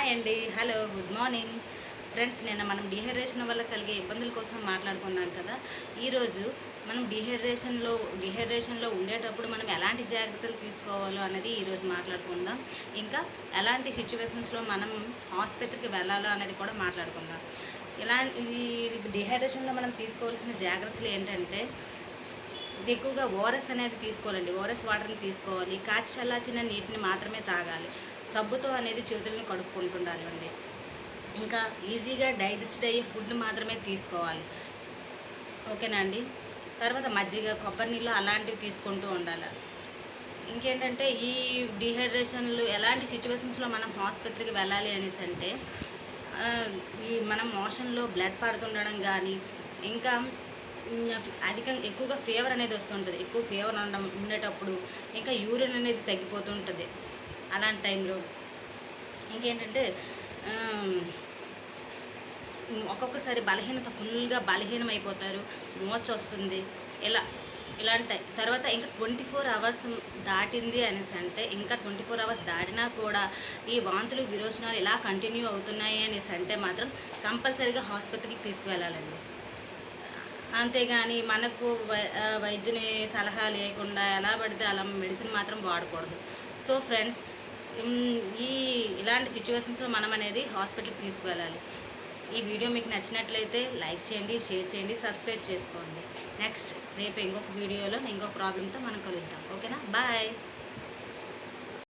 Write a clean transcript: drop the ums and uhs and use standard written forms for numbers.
Hi అండి, hello, good morning friends. నిన్న మనం డీహైడ్రేషన్ వల్ల కలిగే ఇబ్బందుల కోసం మాట్లాడుకున్నాం కదా. ఈరోజు మనం డీహైడ్రేషన్లో ఉండేటప్పుడు మనం ఎలాంటి జాగ్రత్తలు తీసుకోవాలో అనేది ఈరోజు మాట్లాడుకుందాం. ఇంకా ఎలాంటి సిచ్యువేషన్స్లో మనం ఆసుపత్రికి వెళ్ళాలో అనేది కూడా మాట్లాడుకుందాం. ఈ డీహైడ్రేషన్లో మనం తీసుకోవాల్సిన జాగ్రత్తలు ఏంటంటే, ఎక్కువగా ఓఆర్ఎస్ అనేది తీసుకోవాలండి. ఓఆర్ఎస్ వాటర్ని తీసుకోవాలి. కాచి చల్లార్చిన నీటిని మాత్రమే తాగాలి. సబ్బుతో అనేది చేతులను కడుక్కుంటుండాలండి. ఇంకా ఈజీగా డైజెస్ట్ అయ్యే ఫుడ్ మాత్రమే తీసుకోవాలి. ఓకేనా అండి. తర్వాత మజ్జిగ, కొబ్బరి నీళ్ళు అలాంటివి తీసుకుంటూ ఉండాలి. ఇంకేంటంటే, ఈ డీహైడ్రేషన్లు ఎలాంటి సిచ్యువేషన్స్లో మనం ఆసుపత్రికి వెళ్ళాలి అనేసి అంటే, మనం మోషన్లో బ్లడ్ పడుతుండడం కానీ, ఇంకా ఎక్కువగా ఫీవర్ అనేది వస్తుంటుంది. ఎక్కువ ఫీవర్ ఉండేటప్పుడు ఇంకా యూరిన్ అనేది తగ్గిపోతుంటుంది. అలాంటి టైంలో ఇంకేంటంటే, ఒక్కొక్కసారి ఫుల్గా బలహీనం అయిపోతారు, మోచ వస్తుంది. ఇలాంటి తర్వాత ఇంకా 24 అవర్స్ దాటింది అనేసి అంటే, ఇంకా 24 అవర్స్ దాటినా కూడా ఈ వాంతులు విరోచనాలు ఇలా కంటిన్యూ అవుతున్నాయి అనేసి అంటే మాత్రం కంపల్సరీగా హాస్పిటల్కి తీసుకువెళ్ళాలండి. అంతేగాని మనకు వైద్యుని సలహా లేకుండా ఎలా పడితే అలా మెడిసిన్ మాత్రం వాడకూడదు. సో ఫ్రెండ్స్, ఇలాంటి సిచ్యువేషన్స్లో మనం అనేది హాస్పిటల్కి తీసుకువెళ్ళాలి. ఈ వీడియో మీకు నచ్చినట్లయితే లైక్ చేయండి, షేర్ చేయండి, సబ్స్క్రైబ్ చేసుకోండి. నెక్స్ట్ రేపు ఇంకొక వీడియోలో ఇంకొక ప్రాబ్లంతో మనం కలుద్దాం. ఓకేనా, బాయ్.